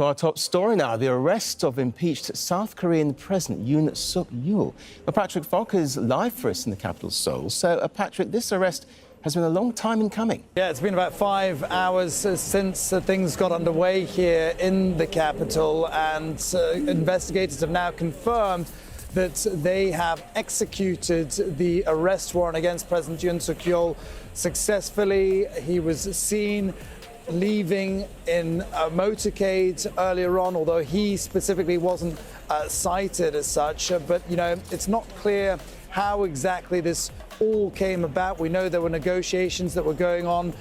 For our top story now, the arrest of impeached South Korean President Yoon Suk-yeol. Well, Patrick Falk is live for us in the capital, Seoul. So, Patrick, this arrest has been a long time in coming. Yeah, it's been about 5 hours since things got underway here in the capital, and investigators have now confirmed that they have executed the arrest warrant against President Yoon Suk-yeol successfully. He was seen leaving in a motorcade earlier on, although he specifically wasn't cited as such. But, you know, it's not clear how exactly this all came about. We know there were negotiations that were going on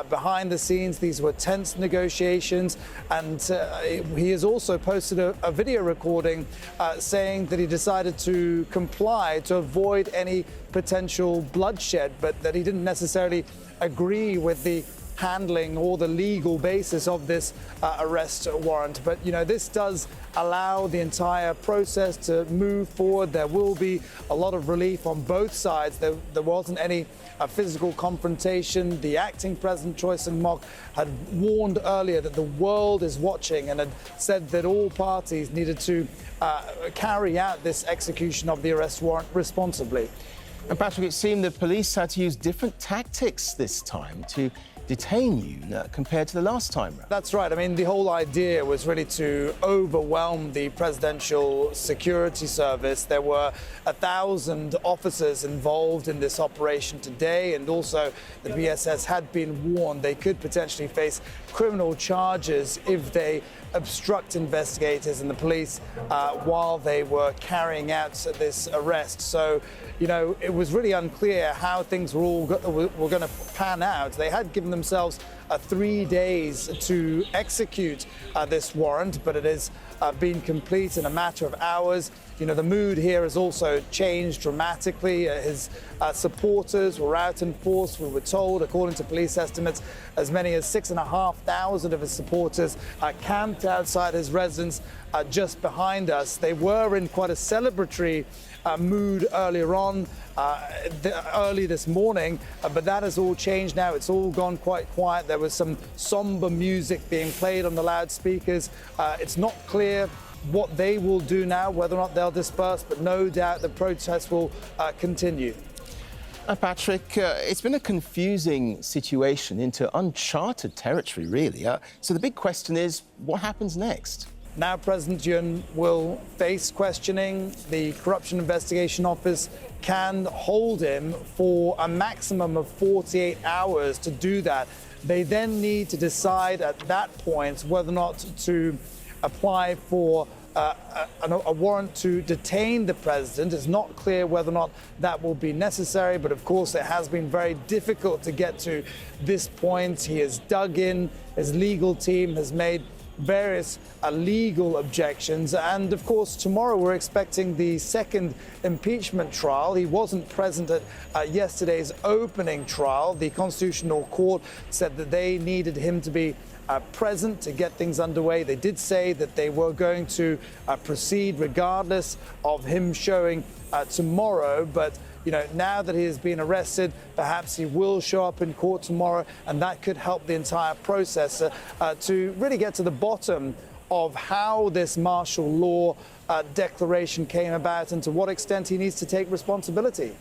behind the scenes. These were tense negotiations, and he has also posted a video recording saying that he decided to comply to avoid any potential bloodshed, but that he didn't necessarily agree with the handling or the legal basis of this arrest warrant. But, you know, this does allow the entire process to move forward. There will be a lot of relief on both sides. There wasn't any physical confrontation. The acting president, Choi Sung-mok, had warned earlier that the world is watching and had said that all parties needed to carry out this execution of the arrest warrant responsibly. And Patrick, it seemed the police had to use different tactics this time to detain Yoon compared to the last time round. That's right. I mean, the whole idea was really to overwhelm the presidential security service. There were 1,000 officers involved in this operation today, and also the BSS had been warned they could potentially face criminal charges if they obstruct investigators and the police while they were carrying out this arrest. So, you know, it was really unclear how things were going to pan out. They had given themselves 3 days to execute this warrant, but it has been complete in a matter of hours. You know, the mood here has also changed dramatically. His supporters were out in force. We were told, according to police estimates, as many as 6,500 of his supporters camped outside his residence just behind us. They were in quite a celebratory mood earlier on, early this morning, but that has all changed now. It's all gone quite quiet. There was some somber music being played on the loudspeakers. It's not clear what they will do now, whether or not they'll disperse, but no doubt the protests will continue. Patrick, it's been a confusing situation into uncharted territory, really. So the big question is, what happens next? Now President Yoon will face questioning. The Corruption Investigation Office can hold him for a maximum of 48 hours to do that. They then need to decide at that point whether or not to apply for a warrant to detain the president. It's not clear whether or not that will be necessary, but of course it has been very difficult to get to this point. He has dug in, his legal team has made various legal objections, and of course tomorrow we're expecting the second impeachment trial. He wasn't present at yesterday's opening trial. The Constitutional Court said that they needed him to be present to get things underway. They did say that they were going to proceed regardless of him showing tomorrow, but you know, now that he has been arrested, perhaps he will show up in court tomorrow, and that could help the entire process to really get to the bottom of how this martial law declaration came about and to what extent he needs to take responsibility.